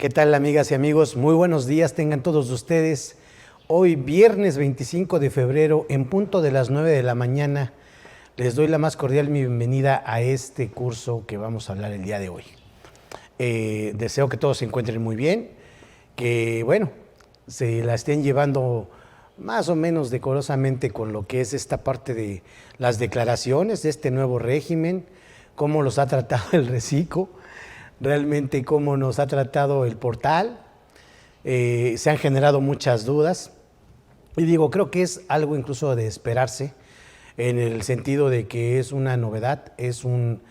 ¿Qué tal, amigas y amigos? Muy buenos días tengan todos ustedes. Hoy, viernes 25 de febrero, en punto de las 9 de la mañana, les doy la más cordial bienvenida a este curso que vamos a hablar el día de hoy. Deseo que todos se encuentren muy bien, que, bueno, se la estén llevando más o menos decorosamente con lo que es esta parte de las declaraciones de este nuevo régimen, cómo los ha tratado el reciclo, realmente cómo nos ha tratado el portal. Se han generado muchas dudas y digo, creo que es algo incluso de esperarse en el sentido de que es una novedad, es un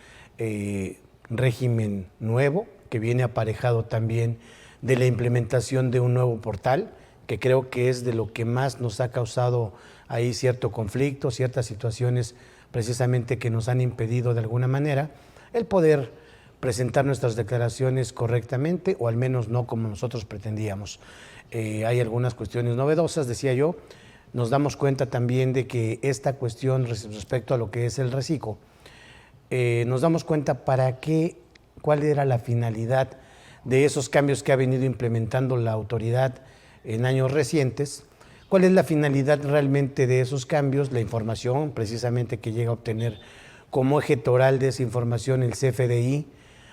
régimen nuevo que viene aparejado también de la implementación de un nuevo portal, que creo que es de lo que más nos ha causado ahí cierto conflicto, ciertas situaciones precisamente que nos han impedido de alguna manera el poder presentar nuestras declaraciones correctamente, o al menos no como nosotros pretendíamos. Hay algunas cuestiones novedosas, decía yo. Nos damos cuenta también de que esta cuestión respecto a lo que es el reciclo, nos damos cuenta cuál era la finalidad de esos cambios que ha venido implementando la autoridad en años recientes. ¿Cuál es la finalidad realmente de esos cambios? La información precisamente que llega a obtener como eje toral de esa información el CFDI.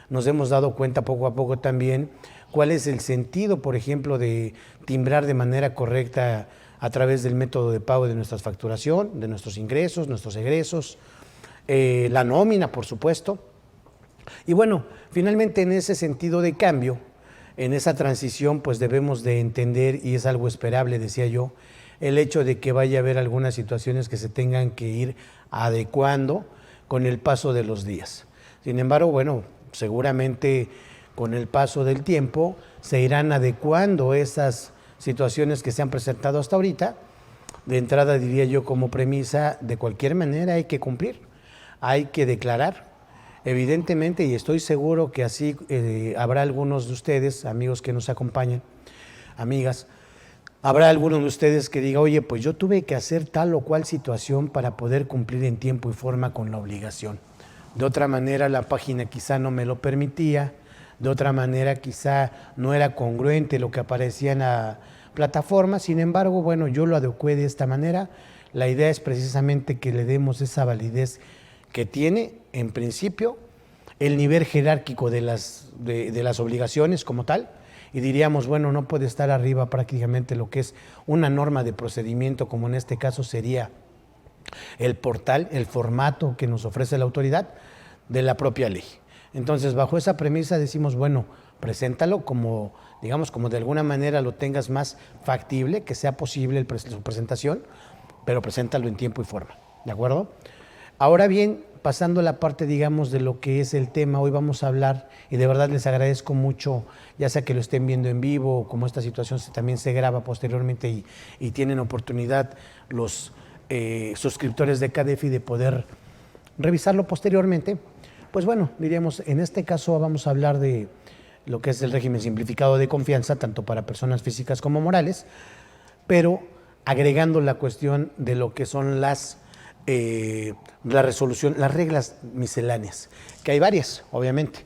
Nos hemos dado cuenta poco a poco también cuál es el sentido, por ejemplo, de timbrar de manera correcta a través del método de pago de nuestra facturación, de nuestros ingresos, nuestros egresos, la nómina, por supuesto. Y bueno, finalmente en ese sentido de cambio, en esa transición, pues debemos de entender, y es algo esperable, decía yo, el hecho de que vaya a haber algunas situaciones que se tengan que ir adecuando con el paso de los días. Sin embargo, bueno, seguramente con el paso del tiempo se irán adecuando esas situaciones que se han presentado hasta ahorita. De entrada diría yo como premisa, de cualquier manera hay que cumplir, hay que declarar. Evidentemente, y estoy seguro que así habrá algunos de ustedes, amigos que nos acompañan, amigas, habrá algunos de ustedes que diga, oye, pues yo tuve que hacer tal o cual situación para poder cumplir en tiempo y forma con la obligación. De otra manera la página quizá no me lo permitía, de otra manera quizá no era congruente lo que aparecía en la plataforma. Sin embargo, bueno, yo lo adecué de esta manera. La idea es precisamente que le demos esa validez que tiene, en principio, el nivel jerárquico de las obligaciones como tal, y diríamos, bueno, no puede estar arriba prácticamente lo que es una norma de procedimiento, como en este caso sería el portal, el formato que nos ofrece la autoridad de la propia ley. Entonces, bajo esa premisa decimos, bueno, preséntalo como, digamos, como de alguna manera lo tengas más factible, que sea posible su presentación, pero preséntalo en tiempo y forma, ¿de acuerdo? Ahora bien, pasando a la parte, digamos, de lo que es el tema, hoy vamos a hablar, y de verdad les agradezco mucho, ya sea que lo estén viendo en vivo, o como esta situación también se graba posteriormente y tienen oportunidad los suscriptores de CADEFI de poder revisarlo posteriormente. Pues bueno, diríamos, en este caso vamos a hablar de lo que es el régimen simplificado de confianza, tanto para personas físicas como morales, pero agregando la cuestión de lo que son la resolución, las reglas misceláneas, que hay varias, obviamente,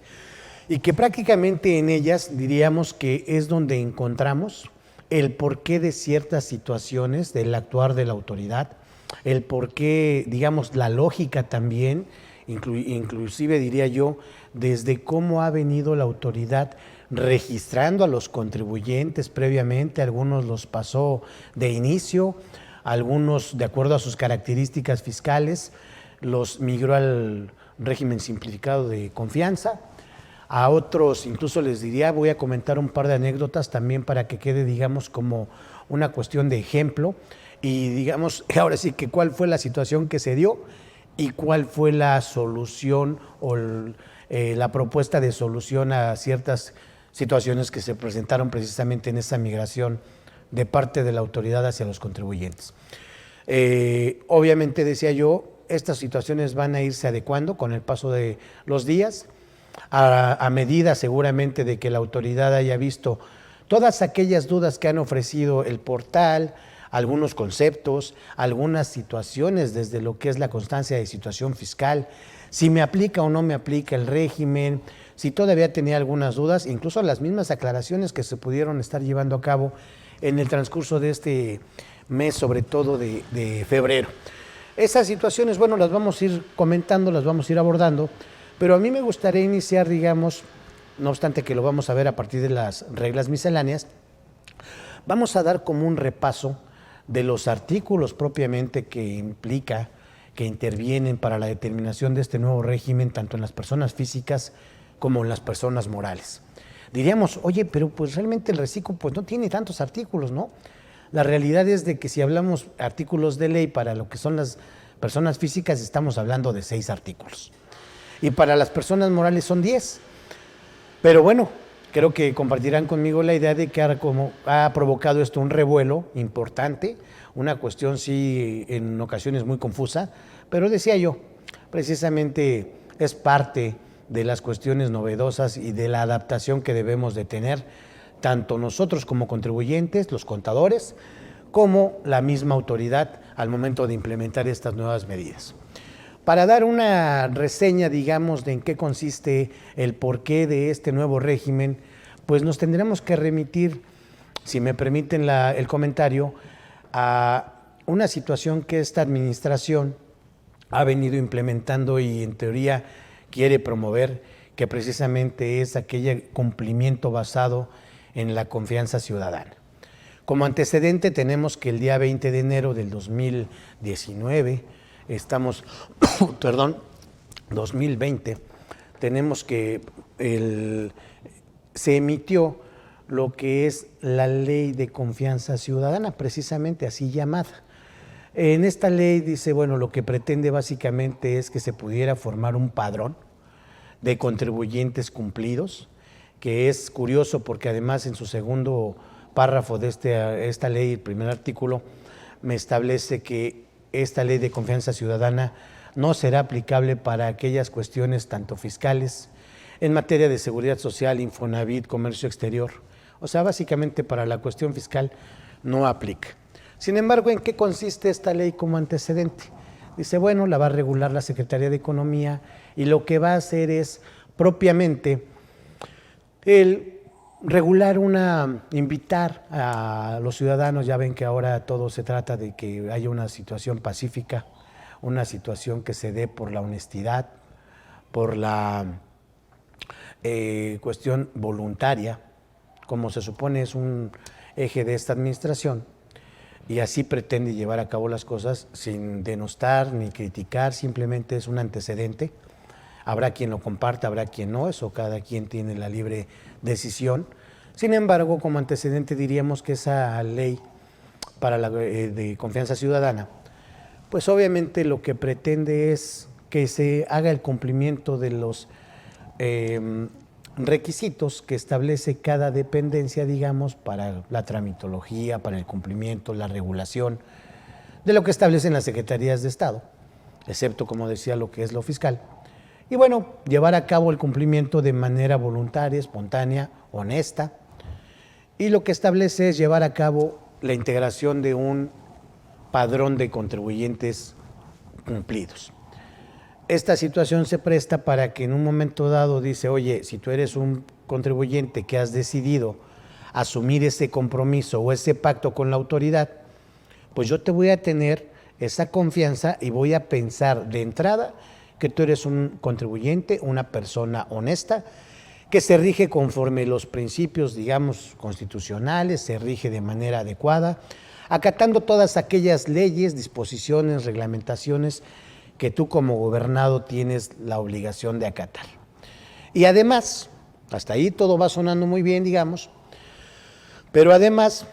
y que prácticamente en ellas diríamos que es donde encontramos el porqué de ciertas situaciones del actuar de la autoridad, el porqué, digamos, la lógica también, inclusive diría yo, desde cómo ha venido la autoridad registrando a los contribuyentes previamente. Algunos los pasó de inicio, algunos de acuerdo a sus características fiscales los migró al régimen simplificado de confianza. A otros incluso les diría, voy a comentar un par de anécdotas también para que quede, digamos, como una cuestión de ejemplo, y digamos, ahora sí que cuál fue la situación que se dio y cuál fue la solución o la propuesta de solución a ciertas situaciones que se presentaron precisamente en esa migración de parte de la autoridad hacia los contribuyentes. Obviamente, decía yo, estas situaciones van a irse adecuando con el paso de los días, a medida seguramente de que la autoridad haya visto todas aquellas dudas que han ofrecido el portal, algunos conceptos, algunas situaciones desde lo que es la constancia de situación fiscal, si me aplica o no me aplica el régimen, si todavía tenía algunas dudas, incluso las mismas aclaraciones que se pudieron estar llevando a cabo en el transcurso de este mes, sobre todo de febrero. Esas situaciones, bueno, las vamos a ir comentando, las vamos a ir abordando, pero a mí me gustaría iniciar, digamos, no obstante que lo vamos a ver a partir de las reglas misceláneas, vamos a dar como un repaso de los artículos propiamente que implica, que intervienen para la determinación de este nuevo régimen, tanto en las personas físicas como en las personas morales. Diríamos, oye, pero pues realmente el reciclo pues no tiene tantos artículos, ¿no? La realidad es de que si hablamos artículos de ley para lo que son las personas físicas, estamos hablando de 6 artículos. Y para las personas morales son 10. Pero bueno, creo que compartirán conmigo la idea de que ha provocado esto un revuelo importante, una cuestión sí en ocasiones muy confusa, pero decía yo, precisamente es parte de las cuestiones novedosas y de la adaptación que debemos de tener, tanto nosotros como contribuyentes, los contadores, como la misma autoridad al momento de implementar estas nuevas medidas. Para dar una reseña, digamos, de en qué consiste el porqué de este nuevo régimen, pues nos tendremos que remitir, si me permiten el comentario, a una situación que esta administración ha venido implementando y en teoría quiere promover, que precisamente es aquel cumplimiento basado en la confianza ciudadana. Como antecedente tenemos que el día 20 de enero del 2019, 2020, tenemos que se emitió lo que es la Ley de Confianza Ciudadana, precisamente así llamada. En esta ley dice, bueno, lo que pretende básicamente es que se pudiera formar un padrón de contribuyentes cumplidos, que es curioso porque además en su segundo párrafo de esta ley, el primer artículo, me establece que esta Ley de Confianza Ciudadana no será aplicable para aquellas cuestiones tanto fiscales, en materia de seguridad social, Infonavit, comercio exterior. O sea, básicamente para la cuestión fiscal no aplica. Sin embargo, ¿en qué consiste esta ley como antecedente? Dice, bueno, la va a regular la Secretaría de Economía y lo que va a hacer es propiamente el regular invitar a los ciudadanos, ya ven que ahora todo se trata de que haya una situación pacífica, una situación que se dé por la honestidad, por la cuestión voluntaria, como se supone es un eje de esta administración, y así pretende llevar a cabo las cosas sin denostar ni criticar, simplemente es un antecedente. Habrá quien lo comparta, habrá quien no, eso cada quien tiene la libre decisión. Sin embargo, como antecedente diríamos que esa ley para de confianza ciudadana, pues obviamente lo que pretende es que se haga el cumplimiento de los requisitos que establece cada dependencia, digamos, para la tramitología, para el cumplimiento, la regulación de lo que establecen las secretarías de Estado, excepto, como decía, lo que es lo fiscal. Y bueno, llevar a cabo el cumplimiento de manera voluntaria, espontánea, honesta, y lo que establece es llevar a cabo la integración de un padrón de contribuyentes cumplidos. Esta situación se presta para que en un momento dado dice, oye, si tú eres un contribuyente que has decidido asumir ese compromiso o ese pacto con la autoridad, pues yo te voy a tener esa confianza y voy a pensar de entrada que tú eres un contribuyente, una persona honesta, que se rige conforme los principios, digamos, constitucionales, se rige de manera adecuada, acatando todas aquellas leyes, disposiciones, reglamentaciones que tú como gobernado tienes la obligación de acatar. Y además, hasta ahí todo va sonando muy bien, digamos, pero además,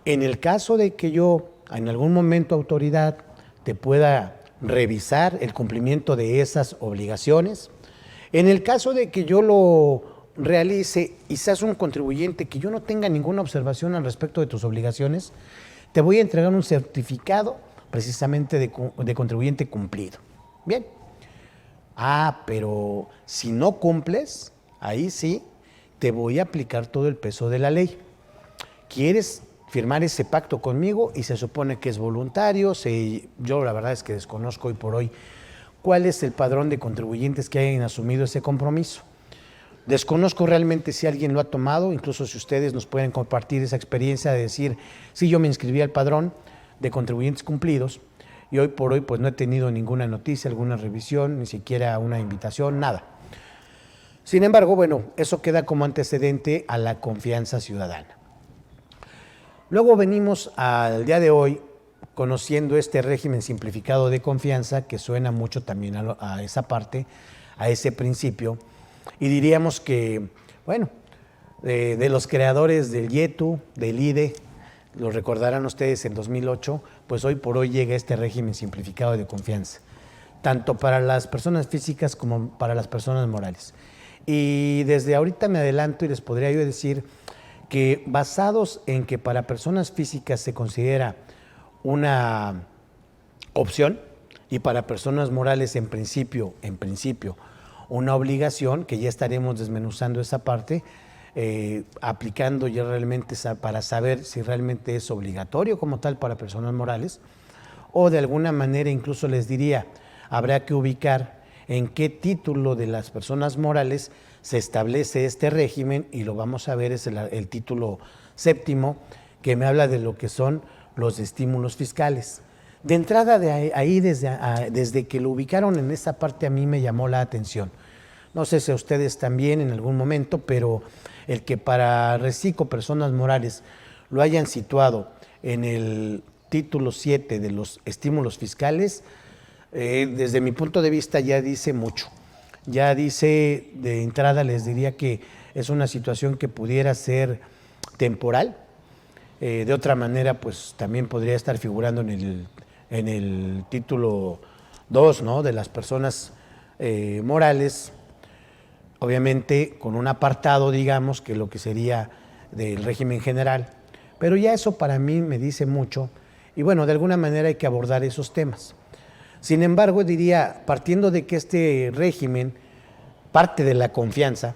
en el caso de que yo, en algún momento, autoridad, te pueda revisar el cumplimiento de esas obligaciones, en el caso de que yo lo realice y seas un contribuyente que yo no tenga ninguna observación al respecto de tus obligaciones, te voy a entregar un certificado precisamente de contribuyente cumplido. Bien. Pero si no cumples, ahí sí te voy a aplicar todo el peso de la ley. ¿Quieres firmar ese pacto conmigo? Y se supone que es voluntario. Yo la verdad es que desconozco hoy por hoy cuál es el padrón de contribuyentes que hayan asumido ese compromiso. Desconozco realmente si alguien lo ha tomado, incluso si ustedes nos pueden compartir esa experiencia de decir, sí, yo me inscribí al padrón de contribuyentes cumplidos y hoy por hoy pues no he tenido ninguna noticia, alguna revisión, ni siquiera una invitación, nada. Sin embargo, bueno, eso queda como antecedente a la confianza ciudadana. Luego venimos al día de hoy conociendo este régimen simplificado de confianza que suena mucho también a esa parte, a ese principio, y diríamos que, bueno, de los creadores del YETU, del IDE, lo recordarán ustedes en 2008, pues hoy por hoy llega este régimen simplificado de confianza, tanto para las personas físicas como para las personas morales. Y desde ahorita me adelanto y les podría yo decir que basados en que para personas físicas se considera una opción y para personas morales en principio, una obligación, que ya estaremos desmenuzando esa parte, aplicando ya realmente para saber si realmente es obligatorio como tal para personas morales, o de alguna manera incluso les diría, habrá que ubicar en qué título de las personas morales se establece este régimen, y lo vamos a ver, es el título 7º, que me habla de lo que son los estímulos fiscales. De entrada, desde que lo ubicaron en esa parte, a mí me llamó la atención. No sé si a ustedes también en algún momento, pero el que para reciclo personas morales lo hayan situado en el título 7 de los estímulos fiscales, desde mi punto de vista ya dice mucho. Ya dice, de entrada les diría que es una situación que pudiera ser temporal. De otra manera, pues también podría estar figurando en el título 2, ¿no?, de las personas morales, obviamente con un apartado, digamos, que lo que sería del régimen general. Pero ya eso para mí me dice mucho, y bueno, de alguna manera hay que abordar esos temas. Sin embargo, diría, partiendo de que este régimen parte de la confianza,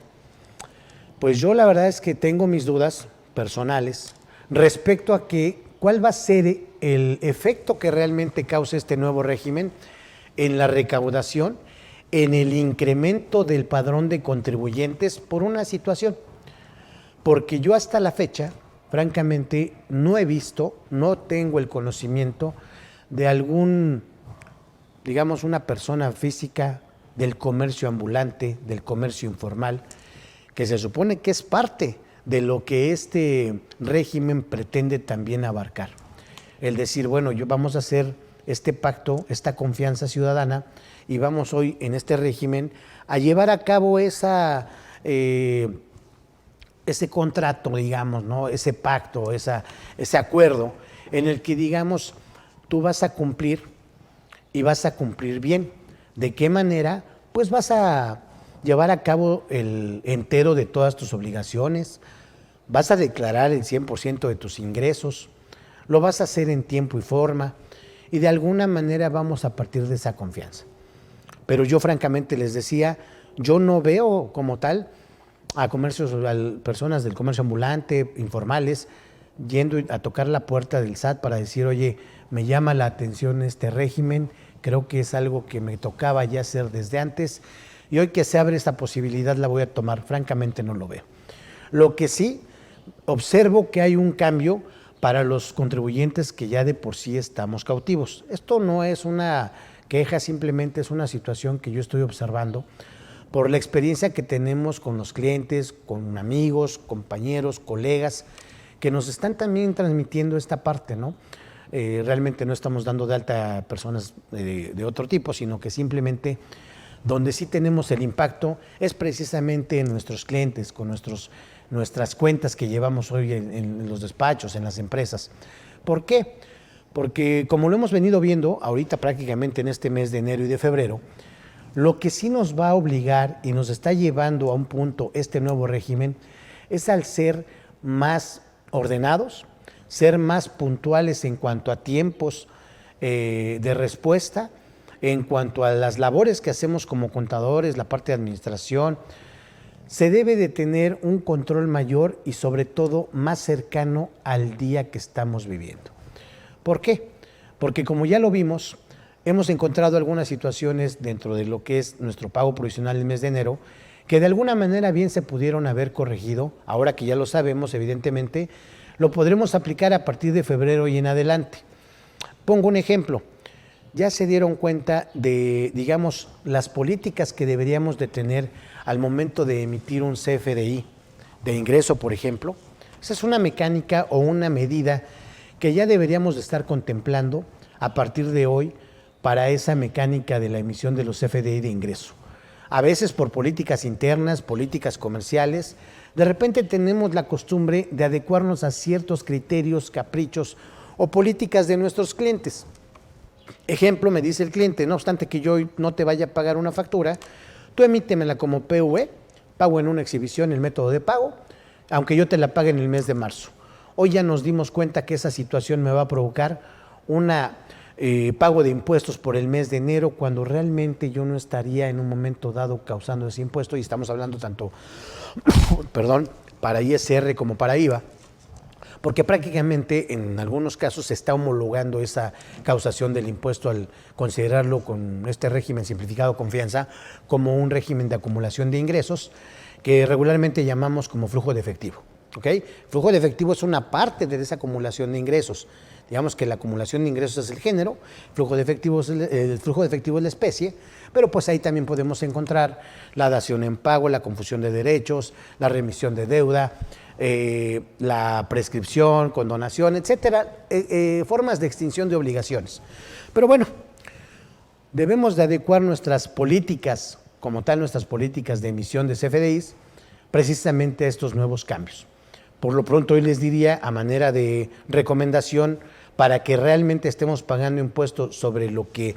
pues yo la verdad es que tengo mis dudas personales respecto a cuál va a ser el efecto que realmente cause este nuevo régimen en la recaudación, en el incremento del padrón de contribuyentes por una situación. Porque yo hasta la fecha, francamente, no he visto, no tengo el conocimiento de digamos, una persona física del comercio ambulante, del comercio informal, que se supone que es parte de lo que este régimen pretende también abarcar. El decir, bueno, vamos a hacer este pacto, esta confianza ciudadana, y vamos hoy en este régimen a llevar a cabo ese contrato, digamos, ¿no?, ese pacto, ese acuerdo en el que, digamos, tú vas a cumplir y vas a cumplir bien. ¿De qué manera? Pues vas a llevar a cabo el entero de todas tus obligaciones, vas a declarar el 100% de tus ingresos, lo vas a hacer en tiempo y forma, y de alguna manera vamos a partir de esa confianza. Pero yo francamente les decía, yo no veo como tal a personas del comercio ambulante, informales, yendo a tocar la puerta del SAT para decir, oye, me llama la atención este régimen, creo que es algo que me tocaba ya hacer desde antes, y hoy que se abre esta posibilidad la voy a tomar. Francamente no lo veo. Lo que sí, observo que hay un cambio para los contribuyentes que ya de por sí estamos cautivos. Esto no es una queja, simplemente es una situación que yo estoy observando por la experiencia que tenemos con los clientes, con amigos, compañeros, colegas, que nos están también transmitiendo esta parte, ¿no? Realmente no estamos dando de alta a personas de otro tipo, sino que simplemente donde sí tenemos el impacto es precisamente en nuestros clientes, con nuestras cuentas que llevamos hoy en los despachos, en las empresas. ¿Por qué? Porque como lo hemos venido viendo ahorita prácticamente en este mes de enero y de febrero, lo que sí nos va a obligar y nos está llevando a un punto este nuevo régimen es al ser más ordenados, ser más puntuales en cuanto a tiempos de respuesta, en cuanto a las labores que hacemos como contadores, la parte de administración. Se debe de tener un control mayor y sobre todo más cercano al día que estamos viviendo. ¿Por qué? Porque como ya lo vimos, hemos encontrado algunas situaciones dentro de lo que es nuestro pago provisional el mes de enero, que de alguna manera bien se pudieron haber corregido. Ahora que ya lo sabemos, evidentemente, lo podremos aplicar a partir de febrero y en adelante. Pongo un ejemplo. Ya se dieron cuenta de, digamos, las políticas que deberíamos de tener al momento de emitir un CFDI de ingreso, por ejemplo. Esa es una mecánica o una medida que ya deberíamos de estar contemplando a partir de hoy para esa mecánica de la emisión de los CFDI de ingreso. A veces por políticas internas, políticas comerciales, de repente tenemos la costumbre de adecuarnos a ciertos criterios, caprichos o políticas de nuestros clientes. Ejemplo, me dice el cliente, no obstante que yo no te vaya a pagar una factura, tú emítemela como PV, pago en una exhibición el método de pago, aunque yo te la pague en el mes de marzo. Hoy ya nos dimos cuenta que esa situación me va a provocar una pago de impuestos por el mes de enero, cuando realmente yo no estaría en un momento dado causando ese impuesto, y estamos hablando tanto perdón, para ISR como para IVA, porque prácticamente en algunos casos se está homologando esa causación del impuesto al considerarlo con este régimen simplificado de confianza como un régimen de acumulación de ingresos que regularmente llamamos como flujo de efectivo. ¿Okay? Flujo de efectivo es una parte de esa acumulación de ingresos. Digamos que la acumulación de ingresos es el género, el flujo de efectivo es la especie, pero pues ahí también podemos encontrar la dación en pago, la confusión de derechos, la remisión de deuda, la prescripción, condonación, etcétera, formas de extinción de obligaciones. Pero bueno, debemos de adecuar nuestras políticas, como tal nuestras políticas de emisión de CFDIs, precisamente a estos nuevos cambios. Por lo pronto hoy les diría, a manera de recomendación, para que realmente estemos pagando impuestos sobre lo que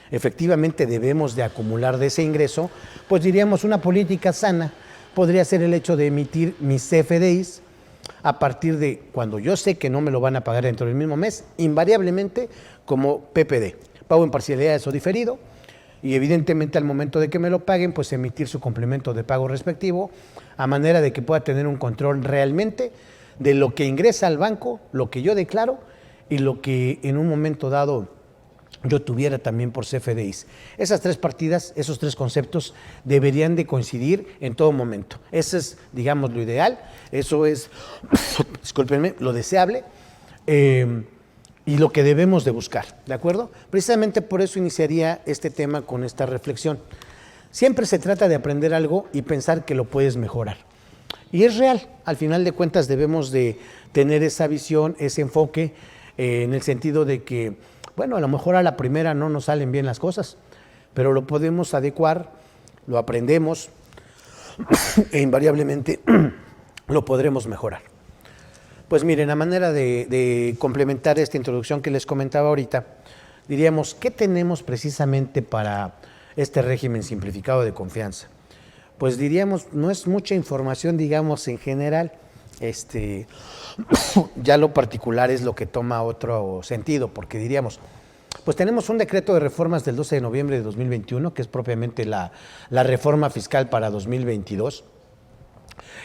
efectivamente debemos de acumular de ese ingreso, pues diríamos una política sana podría ser el hecho de emitir mis CFDIs a partir de cuando yo sé que no me lo van a pagar dentro del mismo mes, invariablemente como PPD, pago en parcialidades o diferido, y evidentemente al momento de que me lo paguen, pues emitir su complemento de pago respectivo, a manera de que pueda tener un control realmente de lo que ingresa al banco, lo que yo declaro y lo que en un momento dado yo tuviera también por CFDIs. Esas tres partidas, esos tres conceptos deberían de coincidir en todo momento. Eso es, digamos, lo ideal, eso es, discúlpenme, lo deseable y lo que debemos de buscar, ¿de acuerdo? Precisamente por eso iniciaría este tema con esta reflexión. Siempre se trata de aprender algo y pensar que lo puedes mejorar. Y es real, al final de cuentas debemos de tener esa visión, ese enfoque, en el sentido de que, bueno, a lo mejor a la primera no nos salen bien las cosas, pero lo podemos adecuar, lo aprendemos e invariablemente lo podremos mejorar. Pues miren, a manera de complementar esta introducción que les comentaba ahorita, diríamos, ¿qué tenemos precisamente para este régimen simplificado de confianza? Pues diríamos, no es mucha información, digamos, en general, ya lo particular es lo que toma otro sentido, porque diríamos, pues tenemos un decreto de reformas del 12 de noviembre de 2021, que es propiamente la reforma fiscal para 2022,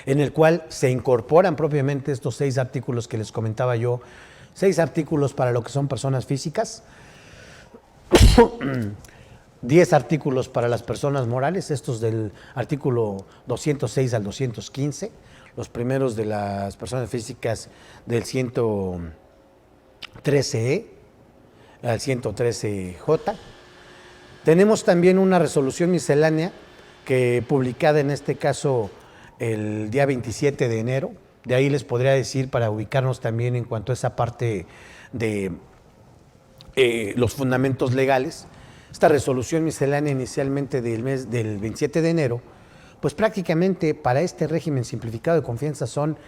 en el cual se incorporan propiamente estos 6 artículos que les comentaba yo, 6 artículos para lo que son personas físicas, 10 artículos para las personas morales, estos del artículo 206 al 215, los primeros de las personas físicas del 113E al 113J. Tenemos también una resolución miscelánea que publicada en este caso el día 27 de enero, de ahí les podría decir para ubicarnos también en cuanto a esa parte de los fundamentos legales. Esta resolución miscelánea inicialmente del 27 de enero, pues prácticamente para este régimen simplificado de confianza son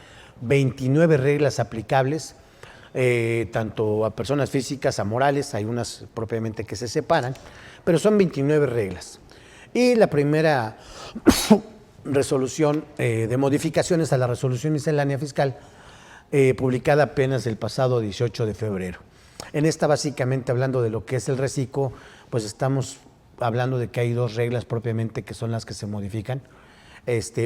29 reglas aplicables, tanto a personas físicas, a morales, hay unas propiamente que se separan, pero son 29 reglas. Y la primera resolución de modificaciones a la resolución miscelánea fiscal, publicada apenas el pasado 18 de febrero. En esta, básicamente, hablando de lo que es el reciclo, pues estamos hablando de que hay 2 reglas propiamente que son las que se modifican.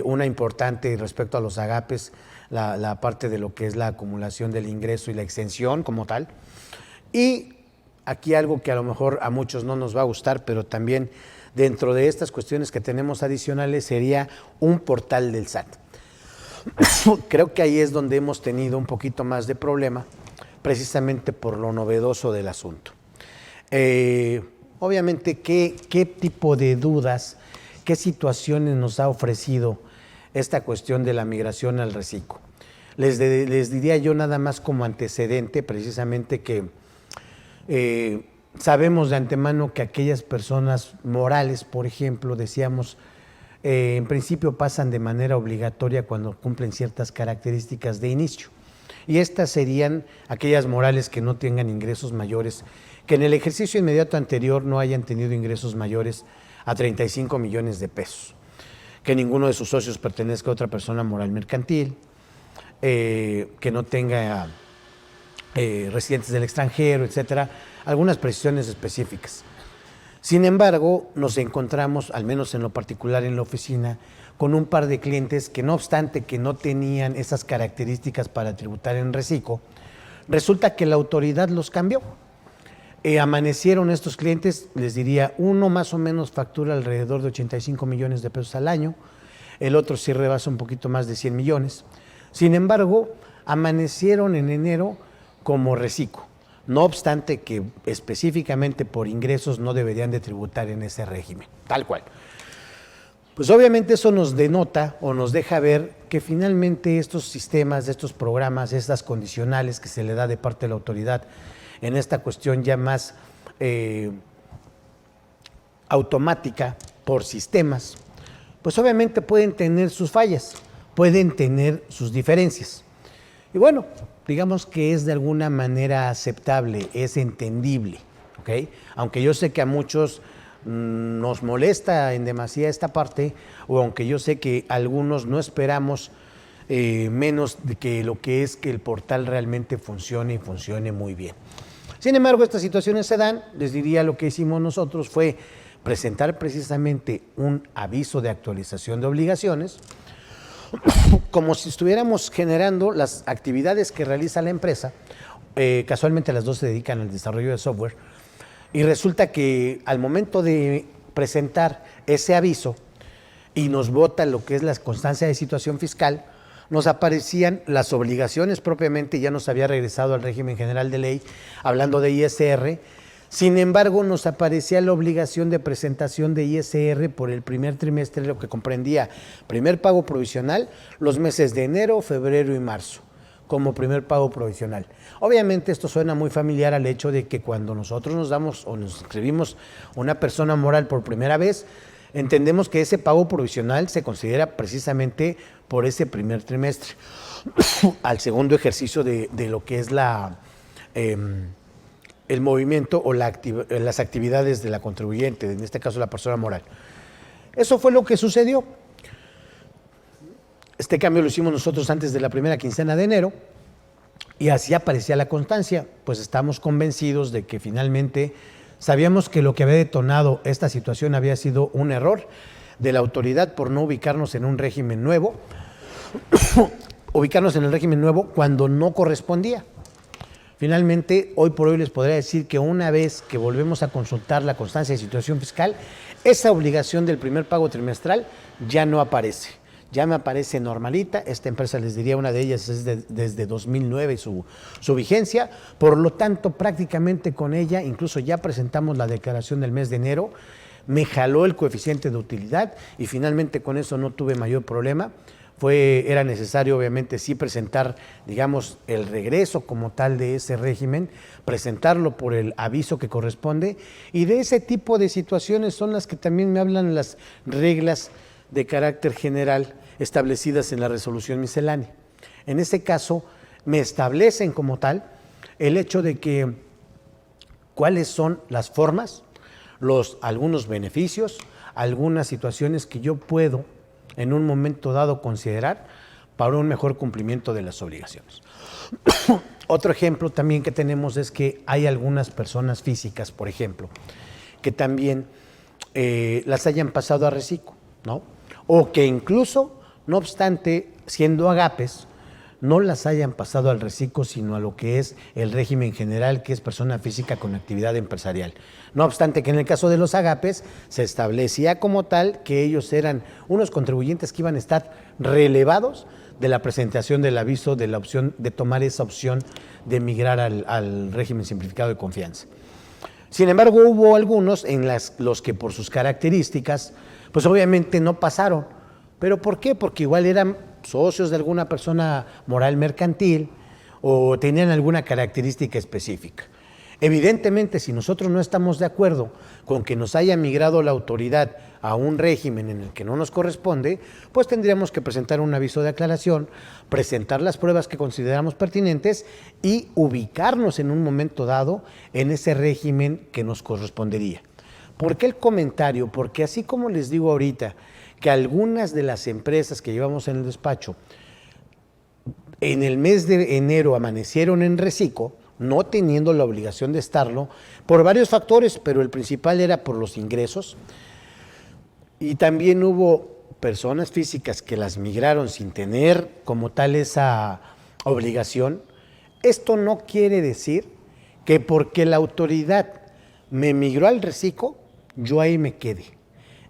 Una importante respecto a los agapes, la parte de lo que es la acumulación del ingreso y la exención como tal. Y aquí algo que a lo mejor a muchos no nos va a gustar, pero también dentro de estas cuestiones que tenemos adicionales sería un portal del SAT. Creo que ahí es donde hemos tenido un poquito más de problema, precisamente por lo novedoso del asunto. Obviamente, ¿qué tipo de dudas, qué situaciones nos ha ofrecido esta cuestión de la migración al reciclo? Les diría yo nada más como antecedente, precisamente que sabemos de antemano que aquellas personas morales, por ejemplo, decíamos, en principio pasan de manera obligatoria cuando cumplen ciertas características de inicio. Y estas serían aquellas morales que no tengan ingresos mayores, que en el ejercicio inmediato anterior no hayan tenido ingresos mayores a 35 millones de pesos, que ninguno de sus socios pertenezca a otra persona moral mercantil, que no tenga residentes del extranjero, etcétera, algunas precisiones específicas. Sin embargo, nos encontramos, al menos en lo particular en la oficina, con un par de clientes que no obstante que no tenían esas características para tributar en reciclo, resulta que la autoridad los cambió. Amanecieron estos clientes, les diría, uno más o menos factura alrededor de 85 millones de pesos al año, el otro sí rebasa un poquito más de 100 millones. Sin embargo, amanecieron en enero como reciclo. No obstante que específicamente por ingresos no deberían de tributar en ese régimen, tal cual. Pues obviamente eso nos denota o nos deja ver que finalmente estos sistemas, estos programas, estas condicionales que se le da de parte de la autoridad en esta cuestión ya más automática por sistemas, pues obviamente pueden tener sus fallas, pueden tener sus diferencias. Y bueno, digamos que es de alguna manera aceptable, es entendible, ¿ok? Aunque yo sé que a muchos nos molesta en demasía esta parte, o aunque yo sé que algunos no esperamos menos de que lo que es que el portal realmente funcione y funcione muy bien. Sin embargo, estas situaciones se dan, les diría lo que hicimos nosotros fue presentar precisamente un aviso de actualización de obligaciones, como si estuviéramos generando las actividades que realiza la empresa, casualmente las dos se dedican al desarrollo de software, y resulta que al momento de presentar ese aviso y nos vota lo que es la constancia de situación fiscal, nos aparecían las obligaciones propiamente, ya nos había regresado al régimen general de ley, hablando de ISR. Sin embargo, nos aparecía la obligación de presentación de ISR por el primer trimestre, lo que comprendía primer pago provisional, los meses de enero, febrero y marzo, como primer pago provisional. Obviamente esto suena muy familiar al hecho de que cuando nosotros nos damos o nos inscribimos una persona moral por primera vez, entendemos que ese pago provisional se considera precisamente por ese primer trimestre, al segundo ejercicio de lo que es el movimiento o las actividades de la contribuyente, en este caso la persona moral. Eso fue lo que sucedió. Este cambio lo hicimos nosotros antes de la primera quincena de enero y así aparecía la constancia. Pues estamos convencidos de que finalmente sabíamos que lo que había detonado esta situación había sido un error de la autoridad por no ubicarnos en un régimen nuevo, ubicarnos en el régimen nuevo cuando no correspondía. Finalmente, hoy por hoy les podría decir que una vez que volvemos a consultar la constancia de situación fiscal, esa obligación del primer pago trimestral ya no aparece. Ya me aparece normalita, esta empresa les diría una de ellas es desde 2009 su vigencia, por lo tanto prácticamente con ella, incluso ya presentamos la declaración del mes de enero, me jaló el coeficiente de utilidad y finalmente con eso no tuve mayor problema. Era necesario obviamente sí presentar, digamos, el regreso como tal de ese régimen, presentarlo por el aviso que corresponde y de ese tipo de situaciones son las que también me hablan las reglas de carácter general establecidas en la resolución miscelánea. En este caso, me establecen como tal el hecho de que cuáles son las formas, algunos beneficios, algunas situaciones que yo puedo en un momento dado considerar para un mejor cumplimiento de las obligaciones. Otro ejemplo también que tenemos es que hay algunas personas físicas, por ejemplo, que también las hayan pasado a reciclo, ¿no? O que incluso, no obstante, siendo agapes, no las hayan pasado al reciclo, sino a lo que es el régimen general, que es persona física con actividad empresarial. No obstante que en el caso de los agapes se establecía como tal que ellos eran unos contribuyentes que iban a estar relevados de la presentación del aviso de la opción de tomar esa opción de migrar al régimen simplificado de confianza. Sin embargo, hubo algunos en los que por sus características, pues obviamente no pasaron. ¿Pero por qué? Porque igual eran socios de alguna persona moral mercantil o tenían alguna característica específica. Evidentemente, si nosotros no estamos de acuerdo con que nos haya migrado la autoridad a un régimen en el que no nos corresponde, pues tendríamos que presentar un aviso de aclaración, presentar las pruebas que consideramos pertinentes y ubicarnos en un momento dado en ese régimen que nos correspondería. ¿Por qué el comentario? Porque así como les digo ahorita que algunas de las empresas que llevamos en el despacho en el mes de enero amanecieron en reciclo, no teniendo la obligación de estarlo, por varios factores, pero el principal era por los ingresos. Y también hubo personas físicas que las migraron sin tener como tal esa obligación. Esto no quiere decir que porque la autoridad me migró al reciclo, yo ahí me quede.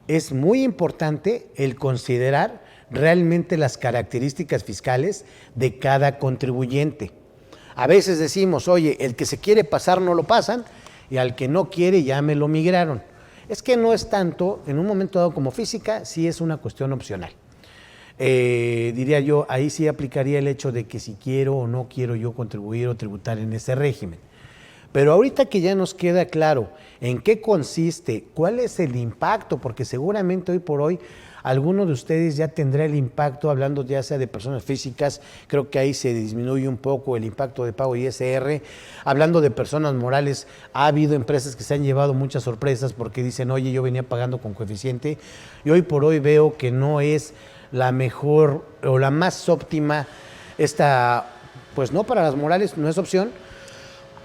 Es muy importante el considerar realmente las características fiscales de cada contribuyente. A veces decimos, oye, el que se quiere pasar no lo pasan y al que no quiere ya me lo migraron. Es que no es tanto, en un momento dado como física, sí es una cuestión opcional. Diría yo, ahí sí aplicaría el hecho de que si quiero o no quiero yo contribuir o tributar en ese régimen. Pero ahorita que ya nos queda claro en qué consiste, cuál es el impacto, porque seguramente hoy por hoy alguno de ustedes ya tendrá el impacto, hablando ya sea de personas físicas, creo que ahí se disminuye un poco el impacto de pago ISR. Hablando de personas morales, ha habido empresas que se han llevado muchas sorpresas porque dicen, oye, yo venía pagando con coeficiente y hoy por hoy veo que no es la mejor o la más óptima esta, pues no, para las morales no es opción,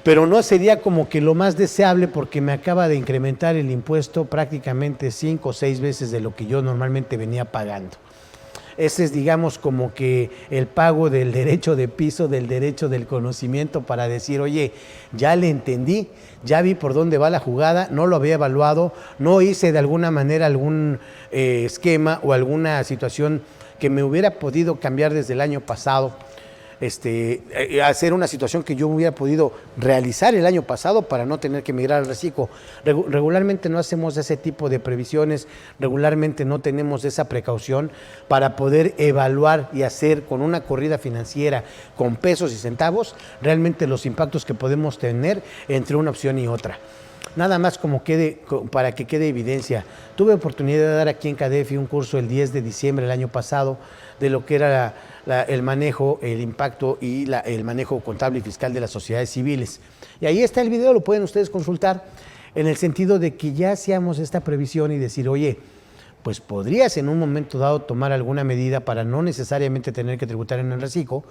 pero no sería como que lo más deseable porque me acaba de incrementar el impuesto prácticamente 5 o 6 veces de lo que yo normalmente venía pagando. Ese es, digamos, como que el pago del derecho de piso, del derecho del conocimiento para decir, oye, ya le entendí, ya vi por dónde va la jugada, no lo había evaluado, no hice de alguna manera algún esquema o alguna situación que me hubiera podido cambiar desde el año pasado. Hacer una situación que yo hubiera podido realizar el año pasado para no tener que migrar al reciclo. Regularmente no hacemos ese tipo de previsiones, regularmente no tenemos esa precaución para poder evaluar y hacer con una corrida financiera, con pesos y centavos, realmente los impactos que podemos tener entre una opción y otra. Nada más para que quede evidencia. Tuve oportunidad de dar aquí en CADEFI un curso el 10 de diciembre del año pasado de lo que era el manejo, el impacto y el manejo contable y fiscal de las sociedades civiles. Y ahí está el video, lo pueden ustedes consultar, en el sentido de que ya hacíamos esta previsión y decir, oye, pues podrías en un momento dado tomar alguna medida para no necesariamente tener que tributar en el reciclo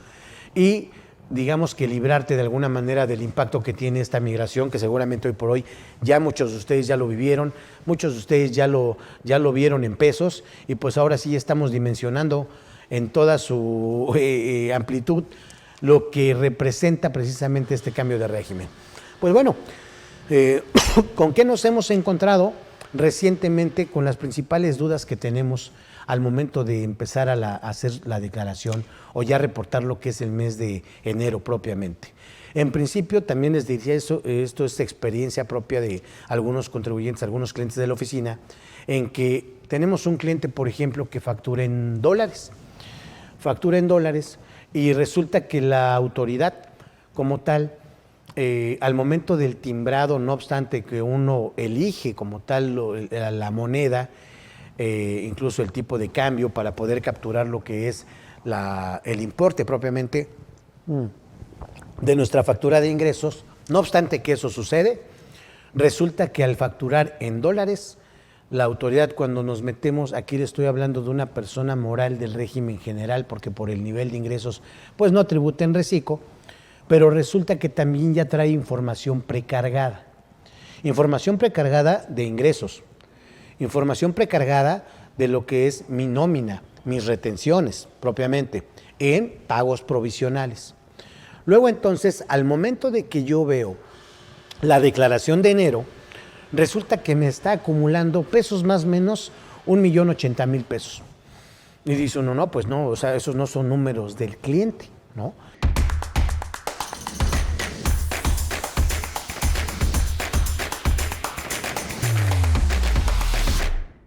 y digamos que librarte de alguna manera del impacto que tiene esta migración, que seguramente hoy por hoy ya muchos de ustedes ya lo vivieron, muchos de ustedes ya lo vieron en pesos y pues ahora sí estamos dimensionando en toda su amplitud lo que representa precisamente este cambio de régimen. Pues bueno, ¿con qué nos hemos encontrado recientemente? Con las principales dudas que tenemos al momento de empezar a hacer la declaración o ya reportar lo que es el mes de enero propiamente. En principio, también les diría esto es experiencia propia de algunos contribuyentes, algunos clientes de la oficina, en que tenemos un cliente, por ejemplo, que factura en dólares y resulta que la autoridad como tal, al momento del timbrado, no obstante que uno elige como tal la moneda, incluso el tipo de cambio para poder capturar lo que es el importe propiamente de nuestra factura de ingresos, no obstante que eso sucede, resulta que al facturar en dólares, la autoridad cuando nos metemos, aquí le estoy hablando de una persona moral del régimen general, porque por el nivel de ingresos pues no tributa en reciclo, pero resulta que también ya trae información precargada de ingresos, información precargada de lo que es mi nómina, mis retenciones propiamente en pagos provisionales. Luego entonces, al momento de que yo veo la declaración de enero, resulta que me está acumulando pesos más o menos 1,080,000 pesos. Y dice uno, no, pues no, o sea, esos no son números del cliente, ¿no?